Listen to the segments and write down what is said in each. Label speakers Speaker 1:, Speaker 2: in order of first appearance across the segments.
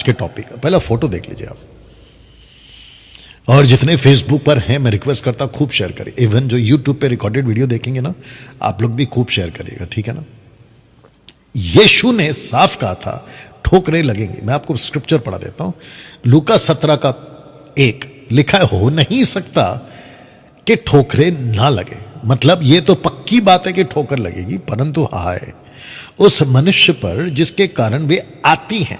Speaker 1: के टॉपिक का। पहला फोटो देख लीजिए आप, और जितने फेसबुक पर हैं मैं रिक्वेस्ट करता खूब शेयर करें। इवन जो यूट्यूब पे रिकॉर्डेड वीडियो देखेंगे ना, आप लोग भी खूब शेयर करिएगा, ठीक है ना। यीशु ने साफ कहा था ठोकरें लगेंगी। मैं आपको स्क्रिप्चर पढ़ा देता हूं, लूका 17:1 लिखा है, हो नहीं सकता कि ठोकरें ना लगे। मतलब ये तो पक्की बात है कि ठोकर लगेगी, परंतु हाय उस मनुष्य पर जिसके कारण वे आती हैं।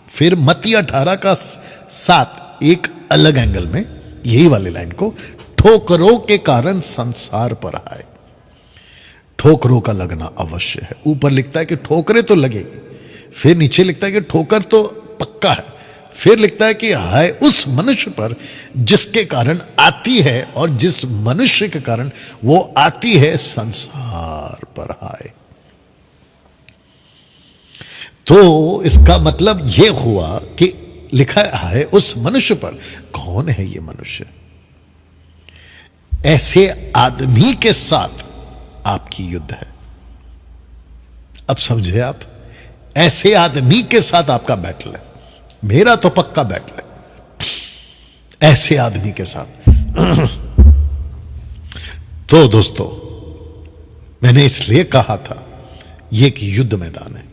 Speaker 1: फिर मत्ती 18:7 एक अलग एंगल में यही वाले लाइन को, ठोकरों के कारण संसार पर आए। ठोकरों का लगना अवश्य है। ऊपर लिखता है कि ठोकरें तो लगेगी, फिर नीचे लिखता है कि ठोकर तो पक्का है, फिर लिखता है कि हाय उस मनुष्य पर जिसके कारण आती है, और जिस मनुष्य के कारण वो आती है संसार पर हाय। तो इसका मतलब यह हुआ कि लिखा है उस मनुष्य पर। कौन है ये मनुष्य? ऐसे आदमी के साथ आपकी युद्ध है। अब समझे आप, ऐसे आदमी के साथ आपका बैटल है। मेरा तो पक्का बैटल है ऐसे आदमी के साथ। तो दोस्तों, मैंने इसलिए कहा था यह एक युद्ध मैदान है।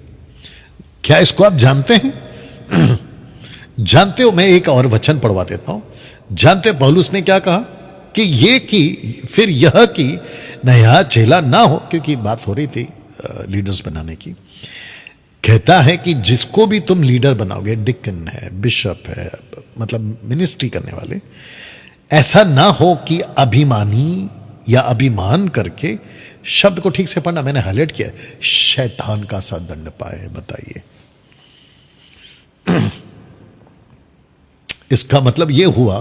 Speaker 1: क्या इसको आप जानते हैं? जानते हो, मैं एक और वचन पढ़वा देता हूं। जानते हो पौलुस ने क्या कहा? कि ये कि फिर यह कि नया चेला ना हो, क्योंकि बात हो रही थी लीडर्स बनाने की। कहता है कि जिसको भी तुम लीडर बनाओगे, डिकन है, बिशप है, मतलब मिनिस्ट्री करने वाले, ऐसा ना हो कि अभिमानी या अभिमान करके, शब्द को ठीक से पढ़ना, मैंने हाईलाइट किया, शैतान का सा दंड पाए। बताइए, इसका मतलब यह हुआ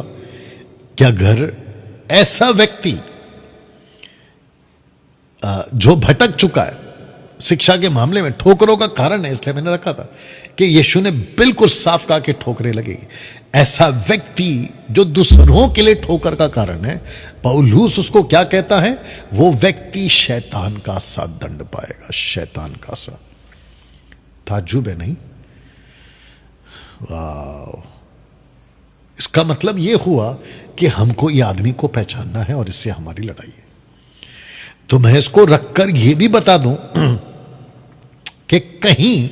Speaker 1: कि अगर ऐसा व्यक्ति जो भटक चुका है शिक्षा के मामले में, ठोकरों का कारण है, इसलिए मैंने रखा था कि यीशु ने बिल्कुल साफ कहा कि ठोकरें लगेगी। ऐसा व्यक्ति जो दूसरों के लिए ठोकर का कारण है, पौलुस उसको क्या कहता है? वो व्यक्ति शैतान का सा दंड पाएगा। शैतान का सा। ताज्जुब है नहीं? वाह! इसका मतलब यह हुआ कि हमको ये आदमी को पहचानना है और इससे हमारी लड़ाई है। तो मैं इसको रखकर यह भी बता दूं कि कहीं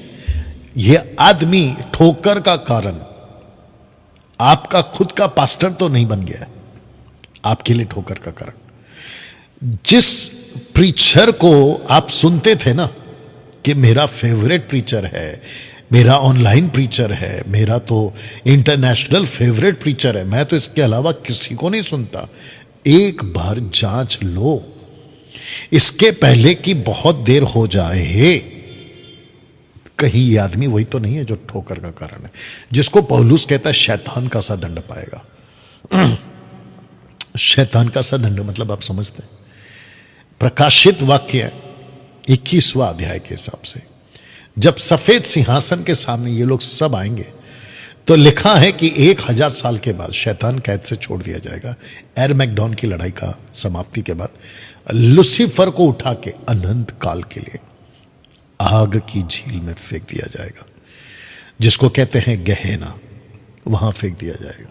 Speaker 1: यह आदमी ठोकर का कारण आपका खुद का पास्टर तो नहीं बन गया है, आपके लिए ठोकर का कारण। जिस प्रीचर को आप सुनते थे ना कि मेरा फेवरेट प्रीचर है, मेरा ऑनलाइन प्रीचर है, मेरा तो इंटरनेशनल फेवरेट प्रीचर है, मैं तो इसके अलावा किसी को नहीं सुनता, एक बार जांच लो इसके पहले कि बहुत देर हो जाए। कहीं ये आदमी वही तो नहीं है जो ठोकर का कारण है, जिसको पौलुस कहता है शैतान का सा दंड पाएगा। शैतान का सा दंड मतलब आप समझते हैं? प्रकाशित वाक्य 21वां अध्याय के हिसाब से, जब सफेद सिंहासन के सामने ये लोग सब आएंगे, तो लिखा है कि 1000 साल के बाद शैतान कैद से छोड़ दिया जाएगा। एरमैगडॉन की लड़ाई का समाप्ति के बाद लुसीफर को उठा के अनंत काल के लिए आग की झील में फेंक दिया जाएगा, जिसको कहते हैं गहना, वहां फेंक दिया जाएगा।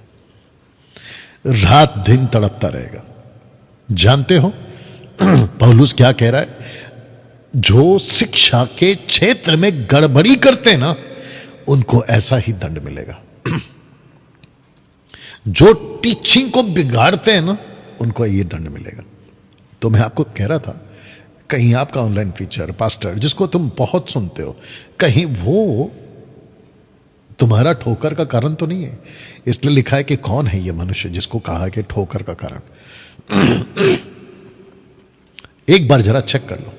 Speaker 1: रात दिन तड़पता रहेगा। जानते हो पौलुस क्या कह रहा है? जो शिक्षा के क्षेत्र में गड़बड़ी करते हैं ना, उनको ऐसा ही दंड मिलेगा। जो टीचिंग को बिगाड़ते हैं ना, उनको ये दंड मिलेगा। तो मैं आपको कह रहा था, कहीं आपका ऑनलाइन प्रीचर, पास्टर, जिसको तुम बहुत सुनते हो, कहीं वो तुम्हारा ठोकर का कारण तो नहीं है। इसलिए लिखा है कि कौन है ये मनुष्य जिसको कहा है कि ठोकर का कारण। एक बार जरा चेक कर लो,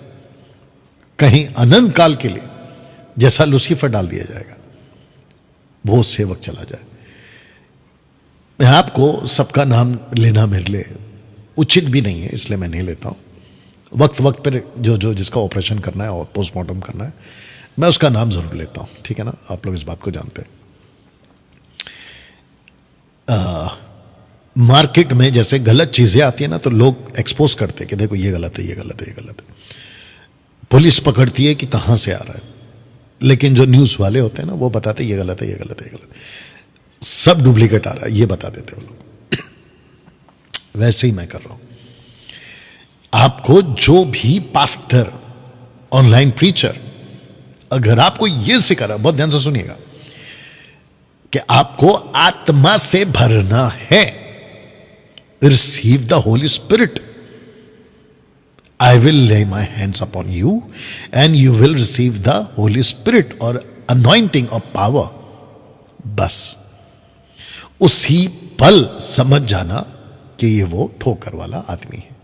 Speaker 1: कहीं अनंत काल के लिए जैसा लुसीफर डाल दिया जाएगा, वो सेवक चला जाए। मैं आपको सबका नाम लेना मेरे लिए उचित भी नहीं है, इसलिए मैं नहीं लेता हूं। वक्त वक्त पर जो जिसका ऑपरेशन करना है और पोस्टमार्टम करना है, मैं उसका नाम जरूर लेता हूं, ठीक है ना? आप लोग इस बात को जानते हैं। मार्केट में जैसे गलत चीजें आती है ना, तो लोग एक्सपोज करते हैं कि देखो ये गलत है, ये गलत है, ये गलत है। पुलिस पकड़ती है कि कहां से आ रहा है, लेकिन जो न्यूज वाले होते हैं ना, वो बताते ये गलत है, ये गलत है, ये गलत है, सब डुप्लीकेट आ रहा है, ये बता देते वो लोग। वैसे ही मैं कर रहा हूं। आपको जो भी पास्टर, ऑनलाइन प्रीचर, अगर आपको यह सिखा रहा, बहुत ध्यान से सुनिएगा, कि आपको आत्मा से भरना है, receive the Holi spirit, I will lay my hands upon you and you will receive the Holi spirit और अनॉइंटिंग ऑफ पावर, बस उसी पल समझ जाना कि ये वो ठोकर वाला आदमी है,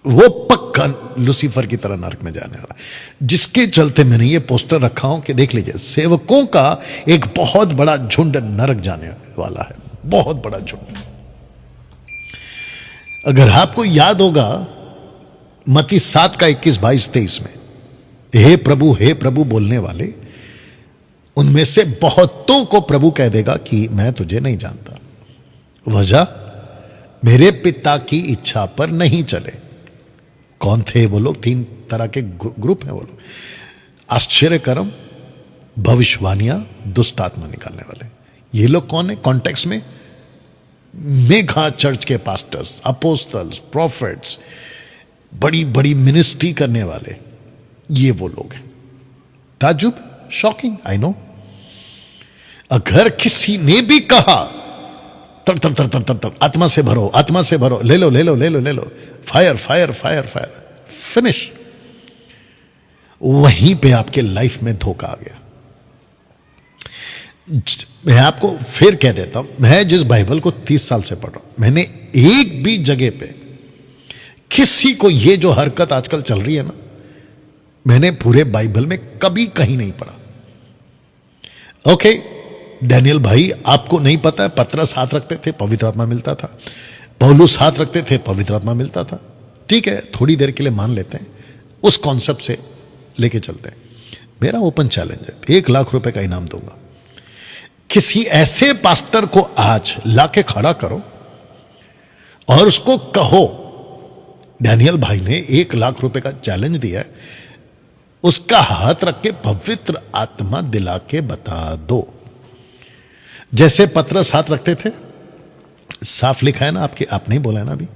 Speaker 1: वो पक्का लूसीफर की तरह नरक में जाने वाला। जिसके चलते मैंने ये पोस्टर रखा हूं कि देख लीजिए, सेवकों का एक बहुत बड़ा झुंड नरक जाने वाला है, बहुत बड़ा झुंड। अगर आपको याद होगा मत्ती 7 का 21, 22, 23 में, हे प्रभु बोलने वाले, उनमें से बहुतों को प्रभु कह देगा कि मैं तुझे नहीं जानता, वजह मेरे पिता की इच्छा पर नहीं चले। कौन थे वो लोग? 3 तरह के ग्रुप हैं वो लोग, आश्चर्यकर्म, भविष्यवाणियां, दुष्ट आत्मा निकालने वाले। ये लोग कौन है कॉन्टेक्स्ट में? मेगा चर्च के पास्टर्स, अपोस्टल्स, प्रॉफिट्स, बड़ी बड़ी मिनिस्ट्री करने वाले, ये वो लोग हैं। ताजुब, शॉकिंग, आई नो। अगर किसी ने भी कहा तर तर तर तर तर तर आत्मा से भरो, आत्मा से भरो, ले लो ले लो ले लो ले लो, fire fire fire fire, finish, वहीं पे आपके लाइफ में धोखा आ गया। मैं आपको फिर कह देता हूं, मैं जिस बाइबल को 30 साल से पढ़ रहा हूं, मैंने एक भी जगह पे किसी को ये जो हरकत आजकल चल रही है ना, मैंने पूरे बाइबल में कभी कहीं नहीं पढ़ा। ओके, डैनियल भाई, आपको नहीं पता है, पतरस हाथ रखते थे, पवित्र आत्मा मिलता था, पौलुस हाथ रखते थे, पवित्र आत्मा मिलता था। ठीक है, थोड़ी देर के लिए मान लेते हैं, उस कॉन्सेप्ट से लेके चलते हैं। मेरा ओपन चैलेंज है, 1 लाख रुपए का इनाम दूंगा। किसी ऐसे पास्टर को आज लाके खड़ा करो और उसको कहो, डैनियल भाई ने 1 लाख रुपए का चैलेंज दिया है, उसका हाथ रख के पवित्र आत्मा दिला के बता दो। जैसे पतरस हाथ रखते थे, साफ लिखा है ना आपके, आप नहीं बोला है ना अभी,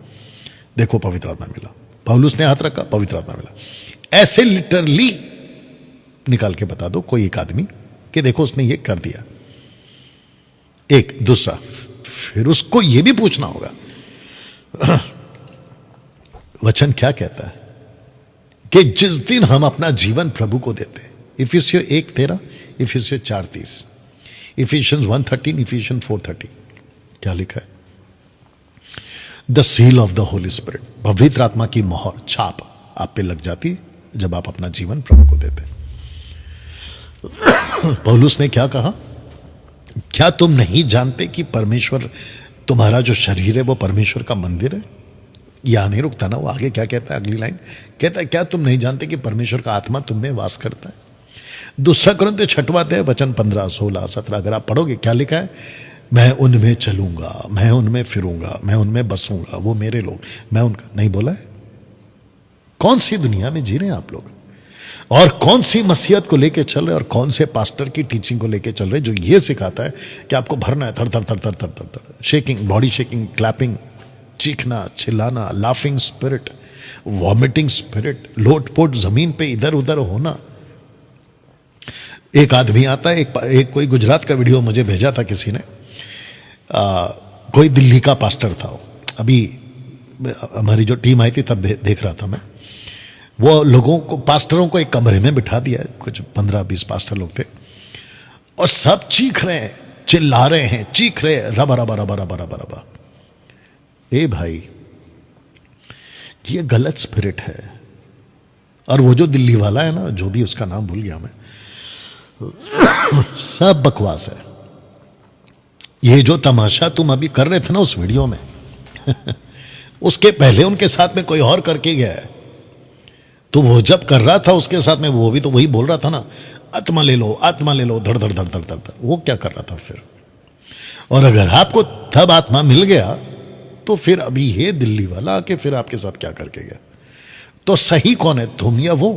Speaker 1: देखो पवित्र आत्मा मिला। पौलुस ने हाथ रखा, पवित्र आत्मा मिला। ऐसे लिटरली निकाल के बता दो कोई एक आदमी कि देखो उसने ये कर दिया। एक दूसरा, फिर उसको ये भी पूछना होगा वचन क्या कहता है कि जिस दिन हम अपना जीवन प्रभु को देते हैं, इफिसियों 1:13, इफिसियों 4:30, इफिशियंस 1:13, इफिशियंस 4:30, क्या लिखा है? The seal of the Holi spirit, पवित्र आत्मा की मोहर, छाप आप पे लग जाती है जब आप अपना जीवन प्रभु को देते हैं। पौलुस ने क्या कहा? क्या तुम नहीं जानते कि परमेश्वर, तुम्हारा जो शरीर है वो परमेश्वर का मंदिर है? यहां नहीं रुकता ना, वो आगे क्या कहता है, अगली लाइन कहता है, क्या तुम नहीं जानते कि परमेश्वर का आत्मा तुम में वास करता है? दूसरा कुरिन्थियों 6वां अध्याय वचन 15, 16, 17 अगर आप पढ़ोगे, क्या लिखा है? मैं उनमें चलूंगा, मैं उनमें फिरूंगा, मैं उनमें बसूंगा, वो मेरे लोग, मैं उनका। नहीं बोला है? कौन सी दुनिया में जी रहे हैं आप लोग, और कौन सी मसीहत को लेके चल रहे, और कौन से पास्टर की टीचिंग को लेके चल रहे जो ये सिखाता है कि आपको भरना है, थर थर थर थर थर थर थर, शेकिंग, बॉडी शेकिंग, क्लैपिंग, चीखना, चिल्लाना, लाफिंग स्पिरिट, वॉमिटिंग स्पिरिट, लोटपोट जमीन पे इधर उधर होना। एक आदमी आता है, एक कोई गुजरात का वीडियो मुझे भेजा था किसी ने, कोई दिल्ली का पास्टर था। अभी हमारी जो टीम आई थी तब देख रहा था मैं, वो लोगों को, पास्टरों को एक कमरे में बिठा दिया, कुछ 15-20 पास्टर लोग थे, और सब चीख रहे हैं, चिल्ला रहे हैं, चीख रहे हैं, रबा रबा रबा रबा रबा रबा। ए भाई, ये गलत स्पिरिट है। और वो जो दिल्ली वाला है ना, जो भी उसका नाम भूल गया मैं, सब बकवास है। ये जो तमाशा तुम अभी कर रहे थे ना उस वीडियो में उसके पहले उनके साथ में कोई और करके गया है, तो वो जब कर रहा था उसके साथ में, वो भी तो वही बोल रहा था ना, आत्मा ले लो, आत्मा ले लो, धड़ धड़ धड़ धड़ धड़ धड़। वो क्या कर रहा था फिर? और अगर आपको तब आत्मा मिल गया, तो फिर अभी ये दिल्ली वाला आके फिर आपके साथ क्या करके गया? तो सही कौन है, तुम या वो?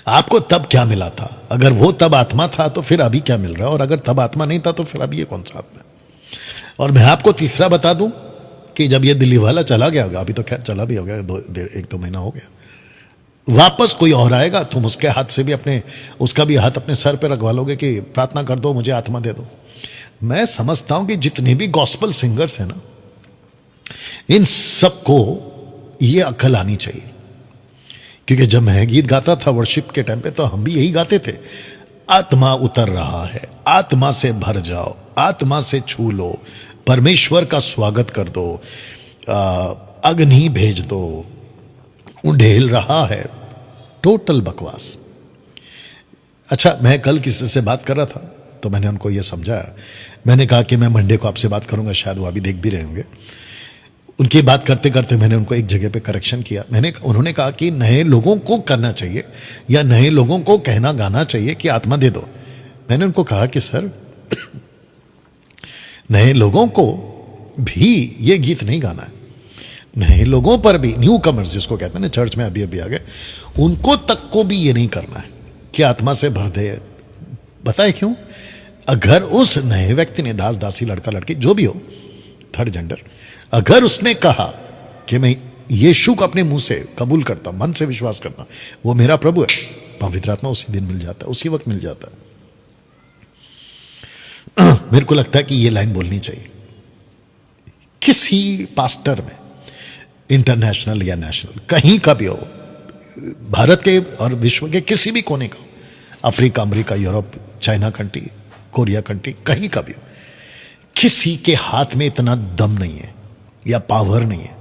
Speaker 1: आपको तब क्या मिला था? अगर वो तब आत्मा था तो फिर अभी क्या मिल रहा है, और अगर तब आत्मा नहीं था तो फिर अभी ये कौन सा आत्मा है? और मैं आपको तीसरा बता दूं कि जब ये दिल्ली वाला चला गया होगा, अभी तो खैर चला भी हो गया, 1-2 महीना हो गया, वापस कोई और आएगा, तुम उसके हाथ से भी उसका भी हाथ अपने सर पे रखवा लोगे कि प्रार्थना कर दो, मुझे आत्मा दे दो। मैं समझता हूं कि जितने भी गॉस्पल सिंगर्स हैं ना, इन सबको ये अक्ल आनी चाहिए। क्योंकि जब मैं गीत गाता था वर्शिप के टाइम पे, तो हम भी यही गाते थे, आत्मा उतर रहा है, आत्मा से भर जाओ, आत्मा से छू लो, परमेश्वर का स्वागत कर दो, अग्नि भेज दो, उंडेल रहा है। टोटल बकवास। अच्छा, मैं कल किसी से बात कर रहा था तो मैंने उनको यह समझाया, मैंने कहा कि मैं मंडे को आपसे बात करूंगा, शायद वो अभी देख भी रहे होंगे। उनकी बात करते करते मैंने उनको एक जगह पे करेक्शन किया। उन्होंने कहा कि नए लोगों को करना चाहिए या नए लोगों को कहना गाना चाहिए कि आत्मा दे दो। मैंने उनको कहा कि सर, नए लोगों को भी ये गीत नहीं गाना है, नए लोगों पर भी, न्यू कमर्स जिसको कहते हैं ना, चर्च में अभी अभी आ गए, उनको तक को भी ये नहीं करना है कि आत्मा से भर दे। बताए क्यों? अगर उस नए व्यक्ति ने, दास दासी, लड़का लड़की जो भी हो, थर्ड जेंडर, अगर उसने कहा कि मैं यीशु को अपने मुंह से कबूल करता, मन से विश्वास करता, वो मेरा प्रभु है, पवित्र आत्मा उसी दिन मिल जाता है, उसी वक्त मिल जाता है। मेरे को लगता है कि ये लाइन बोलनी चाहिए किसी पास्टर में, इंटरनेशनल या नेशनल, कहीं का भी हो, भारत के और विश्व के किसी भी कोने का, Africa, America, Europe, China country, Korea country, कहीं का भी हो, किसी के हाथ में इतना दम नहीं है या पावर नहीं है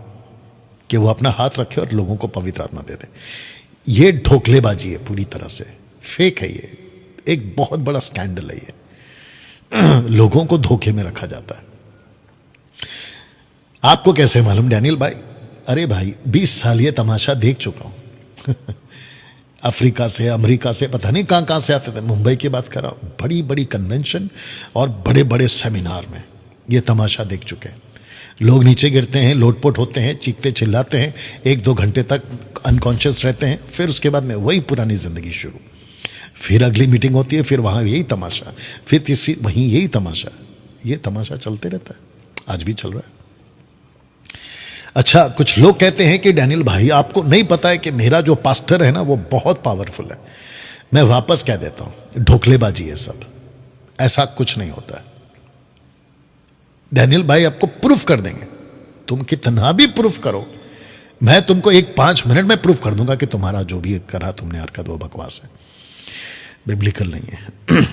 Speaker 1: कि वो अपना हाथ रखे और लोगों को पवित्र आत्मा दे दे। ये ढोकलेबाजी है, पूरी तरह से फेक है। ये एक बहुत बड़ा स्कैंडल है। ये लोगों को धोखे में रखा जाता है। आपको कैसे मालूम डैनियल भाई? अरे भाई, 20 साल ये तमाशा देख चुका हूं। अफ्रीका से, अमेरिका से, पता नहीं कहां कहां से आते थे। मुंबई की बात कर रहा हूं, बड़ी बड़ी कन्वेंशन और बड़े बड़े सेमिनार में ये तमाशा देख चुके हैं। लोग नीचे गिरते हैं, लोटपोट होते हैं, चीखते चिल्लाते हैं, 1-2 घंटे तक अनकॉन्शियस रहते हैं, फिर उसके बाद में वही पुरानी जिंदगी शुरू। फिर अगली मीटिंग होती है, फिर वहां यही तमाशा, फिर तीसरी वहीं यही तमाशा। ये तमाशा चलते रहता है, आज भी चल रहा है। अच्छा, कुछ लोग कहते हैं कि डैनियल भाई, आपको नहीं पता है कि मेरा जो पास्टर है ना, वो बहुत पावरफुल है। मैं वापस कह देता हूं, ढोकलेबाजी है सब, ऐसा कुछ नहीं होता है। डैनियल भाई आपको प्रूफ कर देंगे, तुम कितना भी प्रूफ करो, मैं तुमको 5 मिनट में प्रूफ कर दूंगा कि तुम्हारा जो भी करा तुमने हरकत, वो बकवास है, बिब्लिकल नहीं है।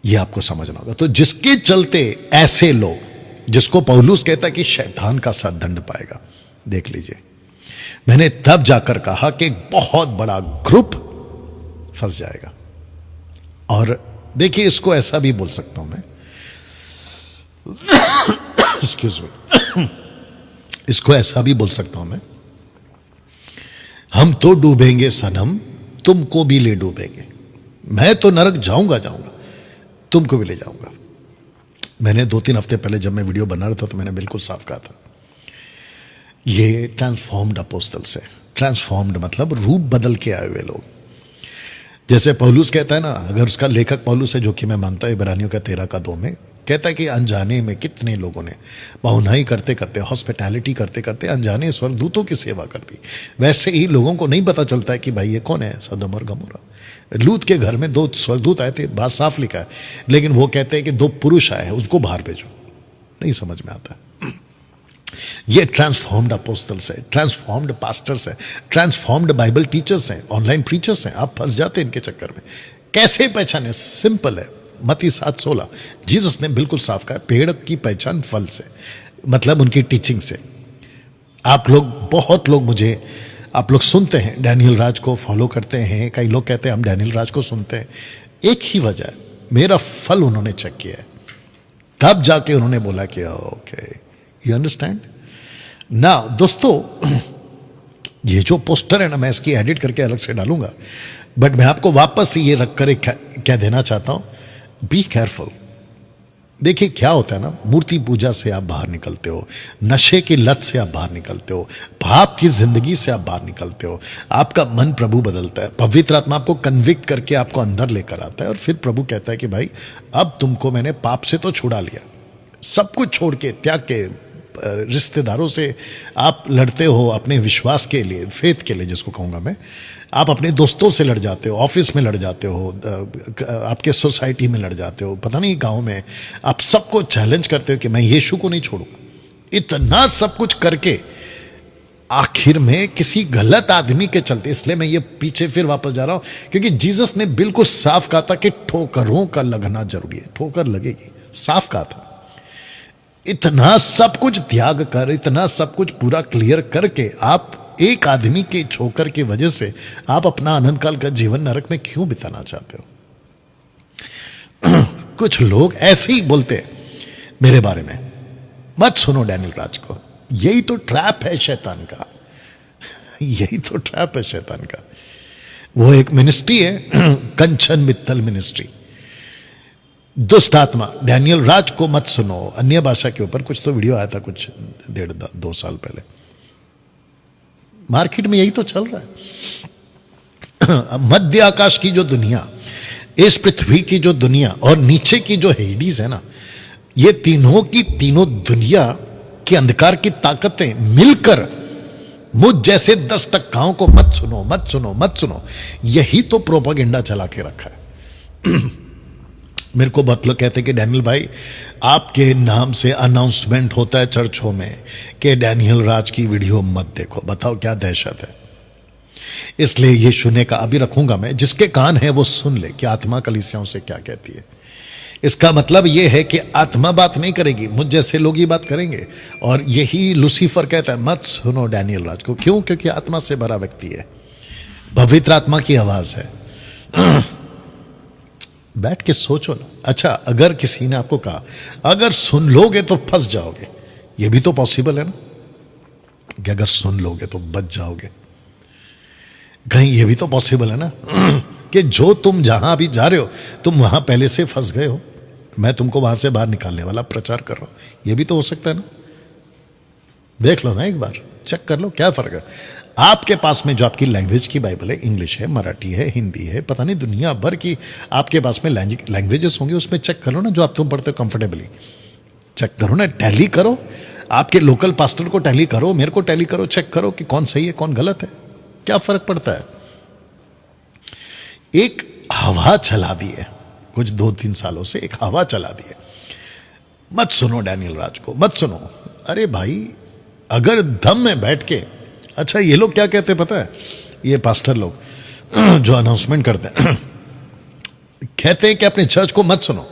Speaker 1: ये आपको समझना होगा। तो जिसके चलते ऐसे लोग, जिसको पौलुस कहता है कि शैतान का साथ दंड पाएगा, देख लीजिए, मैंने तब जाकर कहा कि एक बहुत बड़ा ग्रुप फंस जाएगा। और देखिए, इसको ऐसा भी बोल सकता हूं मैं, एक्सक्यूज मी, इसको ऐसा भी बोल सकता हूं मैं, हम तो डूबेंगे सनम, तुमको भी ले डूबेंगे। मैं तो नरक जाऊंगा, तुमको भी ले जाऊंगा। मैंने 2-3 हफ्ते पहले जब मैं वीडियो बना रहा था तो मैंने बिल्कुल साफ कहा था, ये ट्रांसफॉर्म्ड अपोस्टल्स है। ट्रांसफॉर्म्ड मतलब रूप बदल के आए हुए लोग। जैसे पौलुस कहता है ना, अगर उसका लेखक पौलुस है, जो कि मैं मानता हूं, इब्रानियों का 13:2 में कहता है कि अनजाने में कितने लोगों ने बहुनाई करते करते, हॉस्पिटैलिटी करते करते अनजाने स्वर्गदूतों की सेवा कर दी। वैसे ही लोगों को नहीं पता चलता है कि भाई ये कौन है, सदम और गमोरा। लूत के घर में 2 स्वर्गदूत आए थे, बात साफ लिखा है, लेकिन वो कहते हैं कि 2 पुरुष आए हैं, उसको बाहर भेजो। नहीं समझ में आता। ये ट्रांसफॉर्म्ड अपोस्टल्स है, ट्रांसफॉर्म्ड पास्टर्स है, ट्रांसफॉर्म्ड बाइबल टीचर्स हैं, ऑनलाइन प्रीचर्स हैं। आप फंस जाते हैं इनके चक्कर में। कैसे पहचाने? सिंपल है, मत्ती 7:16, जीसस ने बिल्कुल साफ कहा, पेड़ की पहचान फल से, मतलब उनकी टीचिंग से। आप लोग, बहुत लोग मुझे, आप लोग सुनते हैं, डैनियल राज को फॉलो करते हैं, कई लोग कहते हैं हम डैनियल राज को सुनते हैं। एक ही वजह है, मेरा फल उन्होंने चेक किया है, तब जाके उन्होंने बोला कि ओके, यू अंडरस्टैंड ना। दोस्तों, ये जो पोस्टर है ना, मैं इसकी एडिट करके अलग से डालूंगा, बट मैं आपको वापस ये रख कर कह देना चाहता हूं, बी केयरफुल। देखिए क्या होता है ना, मूर्ति पूजा से आप बाहर निकलते हो, नशे की लत से आप बाहर निकलते हो, पाप की जिंदगी से आप बाहर निकलते हो, आपका मन प्रभु बदलता है, पवित्र आत्मा आपको कन्विक्ट करके आपको अंदर लेकर आता है और फिर प्रभु कहता है कि भाई अब तुमको मैंने पाप से तो छुड़ा लिया, सब कुछ छोड़ के त्याग के, रिश्तेदारों से आप लड़ते हो अपने विश्वास के लिए, फेथ के लिए जिसको कहूँगा मैं, आप अपने दोस्तों से लड़ जाते हो, ऑफिस में लड़ जाते हो, आपके सोसाइटी में लड़ जाते हो, पता नहीं गांव में, आप सबको चैलेंज करते हो कि मैं यीशु को नहीं छोड़ूं। इतना सब कुछ करके आखिर में किसी गलत आदमी के चलते, इसलिए मैं ये पीछे फिर वापस जा रहा हूं क्योंकि जीसस ने बिल्कुल साफ कहा था कि ठोकरों का लगना जरूरी है, ठोकर लगेगी, साफ कहा था। इतना सब कुछ त्याग कर, इतना सब कुछ पूरा क्लियर करके आप एक आदमी के ठोकर की वजह से आप अपना अनंत काल का जीवन नरक में क्यों बिताना चाहते हो? कुछ लोग ऐसे ही बोलते हैं मेरे बारे में, मत सुनो डैनियल राज को, यही तो ट्रैप है शैतान का, यही तो ट्रैप है शैतान का। वो एक मिनिस्ट्री है कंचन मित्तल मिनिस्ट्री, दुष्ट आत्मा, डैनियल राज को मत सुनो, अन्य भाषा के ऊपर कुछ तो वीडियो आया था कुछ 1.5-2 साल पहले, मार्केट में यही तो चल रहा है। मध्य आकाश की जो दुनिया, इस पृथ्वी की जो दुनिया और नीचे की जो हेडीज है ना, ये तीनों की तीनों दुनिया की अंधकार की ताकतें मिलकर मुझ जैसे 10 टक्काओं को मत सुनो मत सुनो मत सुनो, यही तो प्रोपागेंडा चला के रखा है। मेरे को बहुत लोग कहते हैं कि डैनियल भाई आपके नाम से अनाउंसमेंट होता है चर्चों में कि डैनियल राज की वीडियो मत देखो। बताओ क्या दहशत है। इसलिए ये सुनने का अभी रखूंगा मैं, जिसके कान है वो सुन ले कि आत्मा कलीसियाओं से क्या कहती है। इसका मतलब यह है कि आत्मा बात नहीं करेगी, मुझ जैसे लोग ही बात करेंगे। और यही लूसीफर कहता है मत सुनो डैनियल राज को। क्यों? क्योंकि आत्मा से भरा व्यक्ति है, पवित्र आत्मा की आवाज है। बैठ के सोचो ना। अच्छा, अगर किसी ने आपको कहा अगर सुन लोगे तो फंस जाओगे, ये भी तो पॉसिबल है ना कि अगर सुन लोगे तो बच जाओगे। कहीं ये भी तो पॉसिबल है ना कि जो तुम जहां अभी जा रहे हो तुम वहां पहले से फंस गए हो, मैं तुमको वहां से बाहर निकालने वाला प्रचार कर रहा हूं। ये भी तो हो सकता है ना। देख लो ना, एक बार चेक कर लो क्या फर्क है। आपके पास में जो आपकी लैंग्वेज की बाइबल है, इंग्लिश है, मराठी है, हिंदी है, पता नहीं दुनिया भर की आपके पास में लैंग्वेजेस होंगे, उसमें चेक कर लो ना जो आप तुम पढ़ते हो कंफर्टेबली। चेक करो ना, टैली करो, आपके लोकल पास्टर को टैली करो, मेरे को टैली करो, चेक करो कि कौन सही है कौन गलत है। क्या फर्क पड़ता है। एक हवा चला दी है कुछ 2-3 सालों से, एक हवा चला दी है, मत सुनो डैनियल राज को, मत सुनो। अरे भाई, अगर दम में बैठ के, अच्छा ये लोग क्या कहते हैं पता है, ये पास्टर लोग जो अनाउंसमेंट करते हैं कहते हैं कि अपने चर्च को मत सुनो।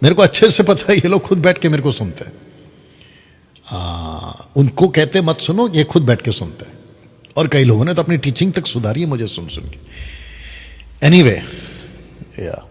Speaker 1: मेरे को अच्छे से पता है ये लोग खुद बैठ के मेरे को सुनते हैं। उनको कहते मत सुनो, ये खुद बैठ के सुनते हैं। और कई लोगों ने तो अपनी टीचिंग तक सुधारी है मुझे सुन सुन के। एनीवे, या